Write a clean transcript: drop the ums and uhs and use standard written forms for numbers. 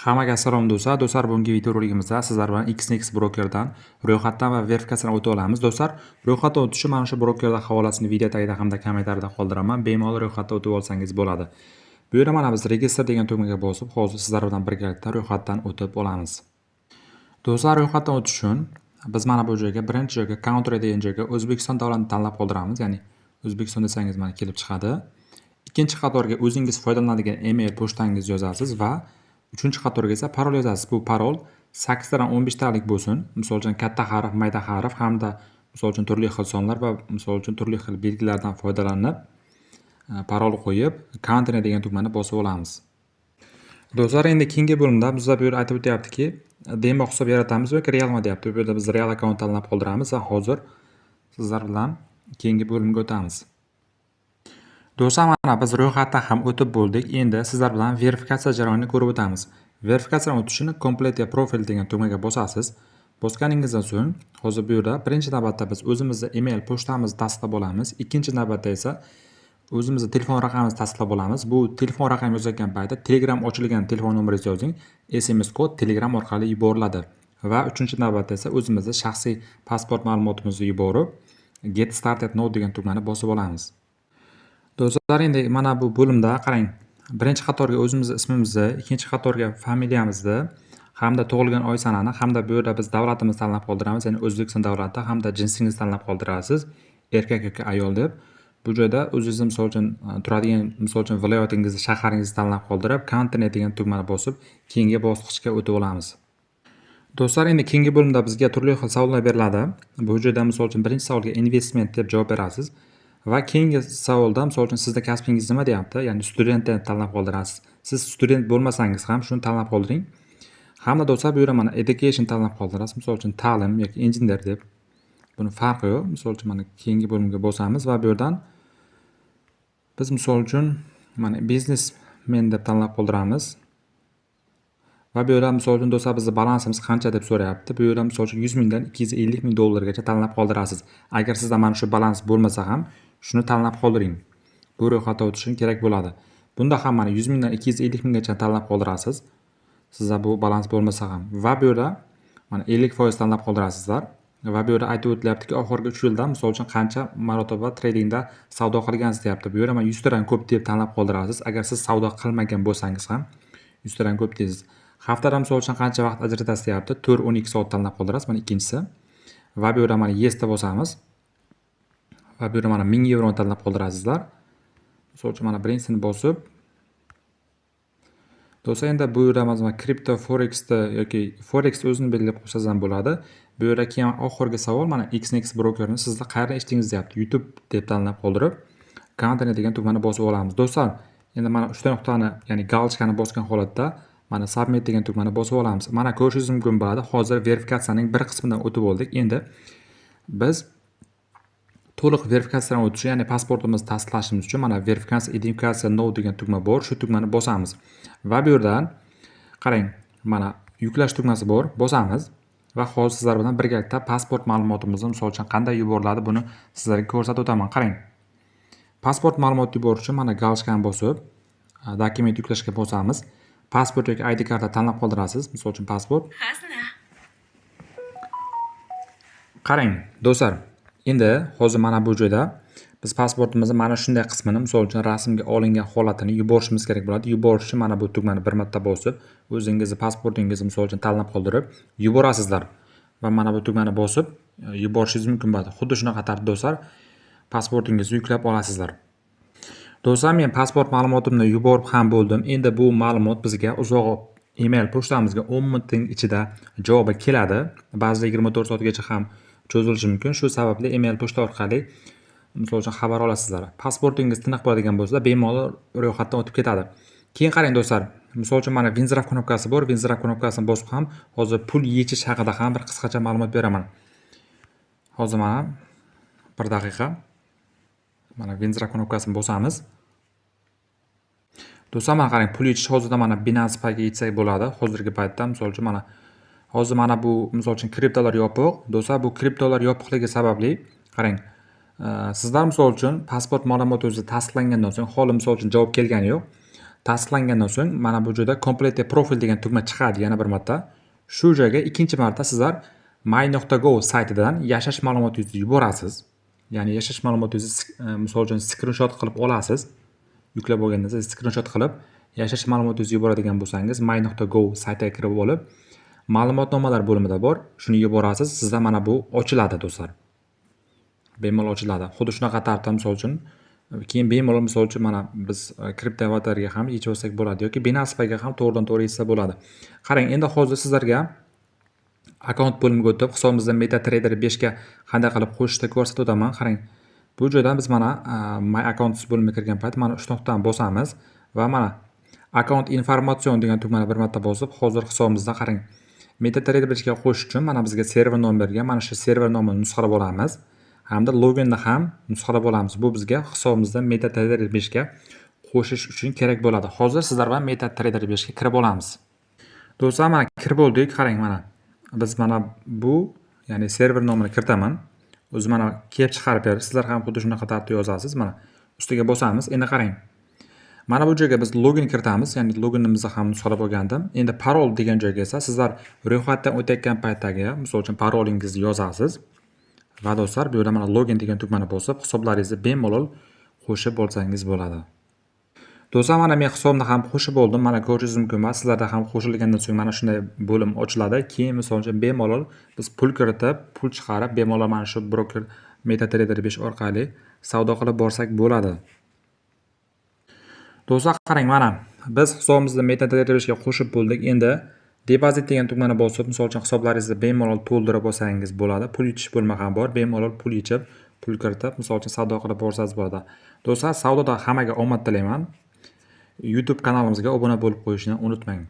Hammaga salom do'stlar. Do'stlar, bugungi videorolikimizda sizlar bilan XNX brokerdan ro'yxatdan va verifikatsiyadan o'tib olamiz. Do'stlar, ro'yxatdan o'tish uchun mana shu brokerda havolasini video tagida hamda kommentariyada qoldiraman. Bemalol ro'yxatdan o'tib olsangiz bo'ladi. Bu yerda mana biz registr degan tugmaga bosib, hozir sizlar bilan birgalikda ro'yxatdan o'tib olamiz. Do'stlar, ro'yxatdan o'tish uchun biz mana bu joyga, birinchi joyga counter degan joyga O'zbekiston davlatini tanlab qoldiramiz, ya'ni O'zbekiston desangiz mana kelib chiqadi. Ikkinchi qatorga o'zingiz foydalanadigan email pochtangizni yozasiz va uchinchi qatorga esa parol yozasiz. Bu parol 8 dan 15 talik bo'lsin. Misol uchun katta harf, mayda harf hamda misol uchun turli xil sonlar va misol uchun turli xil belgilardan foydalanib parol qo'yib continue degan tugmani bosib olamiz. Do'stlar, endi keyingi bo'limda bizlar bu yerda aytib o'tyaptiki, demo hisob yaratamiz yoki realmi deyapti. Bu yerda biz real akkaunt tanlab qoldiramiz va hozir sizlar bilan keyingi bo'limga o'tamiz. Do'stlar, mana biz ro'yxatdan ham o'tib bo'ldik. Endi sizlar bilan verifikatsiya jarayonini ko'rib o'tamiz. Verifikatsiyadan o'tish uchun complete profil degan tugmaga bosasiz. Bosganingizdan so'ng, hozir bu yerda birinchi navbatda biz o'zimizning email pochtamizni tasdiqlab olamiz. Ikkinchi navbatda esa o'zimizning telefon raqamimizni tasdiqlab olamiz. Bu telefon raqami yozilgan paytda Telegram ochilgan telefon nomeringizni yozing. SMS kod Telegram orqali yuboriladi. Va uchinchi navbatda esa o'zimizning shaxsiy pasport ma'lumotimizni yuborib, get started now degan tugmani bosib olamiz. Do'stlar, endi mana bu bo'limda qarang. Birinchi qatorga o'zimizning ismimizni, ikkinchi qatorga familiyamizni hamda tug'ilgan oy sanani hamda bu yerda biz davlatimizni tanlab qoldiramiz, ya'ni O'zbekiston davlati hamda jinsingizni tanlab qoldirasiz, erkak yoki ayol deb. Bu joyda o'zingiz misol uchun turadigan misol uchun viloyatingizni, shaharingizni tanlab qoldirib, continue degan tugmani bosib, keyingi bosqichga o'tib olamiz. Do'stlar, endi keyingi bo'limda bizga turli xil savollar beriladi. Bu joyda misol uchun birinchi savolga investment deb javob berasiz. Va keyingi savolda misol uchun sizda kasbingiz nima deyapti, ya'ni studentni tanlab qoldirasiz. Siz student bo'lmasangiz ham shuni tanlab qoldiring. Hamda do'stlar, bu yerda mana education tanlab qoldirasiz. Misol uchun ta'lim yoki injener deb. Buni farqi yo'q. Misol uchun mana keyingi bo'limga bosamiz va bu yerdan biz misol uchun mana businessman deb tanlab qoldiramiz. Va bu yerda misol uchun do'stlar, bizning balansimiz qancha deb so'rayapti. Bu yerda misol uchun 100 mingdan 250 ming dollargacha tanlab qoldirasiz. Agar sizda mana shu balans bo'lmasa ham shuni tanlab qoldiring. Bu ro'yxatdan o'tish uchun kerak bo'ladi. Bunda ham mana 100 mingdan 250 minggacha tanlab qoldirasiz. Sizda bu balans bo'lmasa ham. Va bu yerda mana 50% tanlab qoldirasizlar. Va bu yerda aytib o'tilyaptiki, oxirgi 3 yilda misol uchun qancha marotaba tradingda savdo qilgansiz deyapti. Bu yerda mana 100 tadan ko'p deb tanlab qoldirasiz. Agar siz savdo qilmagan bo'lsangiz ham 100 tadan ko'p deysiz. Haftada misol uchun qancha vaqt ajratasiz deyapti. 4-12 soat tanlab qoldirasiz. Mana ikkinchisi. Va bu yerda mana yes deb bosamiz. Va bu yerda mana 1000 yevro tanlab qoldirasizlar. Misol uchun mana birinchisini bosib. Do'stlar, endi bu yerda mana kripto forexda yoki forex o'zini belgilab qo'ysangiz ham bo'ladi. Bu yerda keyin oxirgi savol mana XNX brokerni sizda qayerda eshitdingiz deyapti. YouTube deb tanlab qoldirib, continue degan tugmani bosib olamiz. Do'stlar, endi mana uchta nuqtani, ya'ni galchkani bosgan holatda mana submit degan tugmani bosib olamiz. Mana ko'rishingiz mumkin bo'ladi. Hozir verifikatsiyaning bir qismidan o'tib oldik. Endi biz to'liq verifikatsiyadan o'tish, ya'ni pasportimizni tasdiqlashimiz uchun mana verifikatsiya identifikatsiya now degan tugma bor. Shu tugmani bosamiz. Va bu yerdan qarang, mana yuklash tugmasi bor. Bosamiz va hozir sizlar bilan birgalikda pasport ma'lumotimizni misol uchun qanday yuboriladi buni sizlarga ko'rsatib o'taman. Qarang. Pasport ma'lumot yuborish uchun mana galchkani bosib, dokument yuklashga bosamiz. Pasport yoki ID karta tanlab qoldirasiz. Misol uchun pasport. Qarang, do'stlar. Endi hozir mana bu joyda biz pasportimizni mana shunday qismini, misol uchun rasmga olingan holatini yuborishimiz kerak bo'ladi. Yuborish uchun mana bu tugmani bir marta bosib, o'zingizni pasportingizni misol uchun tanlab qoldirib yuborasizlar. Va mana bu tugmani bosib yuborishingiz mumkin bo'ladi. Xuddi shunaqa tartibda do'stlar, pasportingizni yuklab olasizlar. Do'stlar, men pasport ma'lumotimni yuborib ham bo'ldim. Endi bu ma'lumot bizga uzoq email pochtamizga 10 minutning ichida javobi keladi. Ba'zida 24 soatgacha ham cho'zilishi mumkin. Shu sababli email pochta orqali misol uchun xabar olasizlar. Pasportingiz tiniq bo'ladigan bo'lsa, bemalol ro'yxatdan o'tib ketadi. Keyin qarang do'stlar, misol uchun mana Vinzraf knopkasi bor. Vinzraf knopkasini bosib ham hozir pul yechish haqida ham bir qisqacha ma'lumot beraman. Hozir mana 1 daqiqa. Mana Vinzraf knopkasini bosamiz. Do'stlar, mana qarang, pul yechish hozirda mana Binance Pay'ga yetsak bo'ladi. Hozirgi paytda misol uchun mana hozir mana bu misol uchun kriptolar yopiq. Do'stlar, bu kriptolar yopiqligi sababli qarang, sizlar misol uchun pasport ma'lumotingizni tasdiqlangandan so'ng hali misol uchun javob kelgani yo'q. Tasdiqlangandan so'ng mana bu joyda complete profil degan tugma chiqadi yana bir marta. Shu joyga ikkinchi marta sizlar my.go saytidan yashash ma'lumotingizni yuborasiz. Ya'ni yashash ma'lumotingizni misol uchun skrinshot qilib olasiz. Yuklab olgandan so'ng skrinshot qilib yashash ma'lumotingizni yuboradigan bo'lsangiz my.go saytiga kirib olib, ma'lumotnomalar bo'limida bor, shuni yuborasiz. Sizda mana bu ochiladi do'stlar. Bemalol ochiladi. Xuddi shunaqa tartibda misol uchun keyin bemalol misol uchun mana biz kriptovalyutalarga ham yechib olsak bo'ladi yoki Binance Pay'ga ham to'g'ridan-to'g'ri yechsa bo'ladi. Qarang, endi hozir sizlarga akkaunt bo'limiga o'tib, hisobimizda MetaTrader 5 ga qanday qilib qo'shishni ko'rsatib o'taman. Qarang, bu joydan biz mana My Accounts bo'limiga kirgan payt mana shu nuqtani bosamiz va mana Account informatsion degan tugmani bir marta bosib, hozir hisobimizda qarang, MetaTrader 5 ga qo'shish uchun mana bizga server nom bergan. Mana shu server nomini nusxalab olamiz. Hamda loginni ham nusxalab olamiz. Bu bizga hisobimizda MetaTrader 5 ga qo'shish uchun kerak bo'ladi. Hozir sizlar bilan MetaTrader 5 ga kirib olamiz. Do'stlar, mana kirib oldik. Qarang, mana biz mana bu, ya'ni server nomini kiritaman. O'zi mana kelib chiqarib beradi. Sizlar ham xuddi shunaqa tartibda yozasiz. Mana ustiga bosamiz. Endi qarang. Mana bu joyga biz login kiritamiz, ya'ni loginimizni ham nusxalab olgandim. Endi parol degan joyga esa sizlar ro'yxatdan o'tayotgan paytdagi, misol uchun parolingizni yozasiz. Va do'stlar, bu yerda mana login degan tugmani bosib, hisoblaringizni bemalol qo'shib olsangiz bo'ladi. Do'stlar, mana men hisobimni ham qo'shib oldim. Mana ko'rishingiz mumkin. Sizlarda ham qo'shilgandan so'ng mana shunday bo'lim ochiladi. Keyin misol uchun bemalol biz pul kiritib, pul chiqarib, bemalol mana shu broker MetaTrader 5 orqali savdo qilib borsak bo'ladi. Do'stlar, qarang, mana biz hisobimizni MetaTrader 5 ga qo'shib bo'ldik. Endi depozit degan tugmani bosib, misol uchun hisoblaringizni bemalol to'ldirib olsangiz bo'ladi. Pul yechish bo'limi ham bor. Bemalol pul yechib, pul kiritib, misol uchun savdo qilib borsangiz bo'ladi. Do'stlar, savdoda hammaga omad tilayman. YouTube kanalimizga obuna bo'lib qo'yishni unutmang.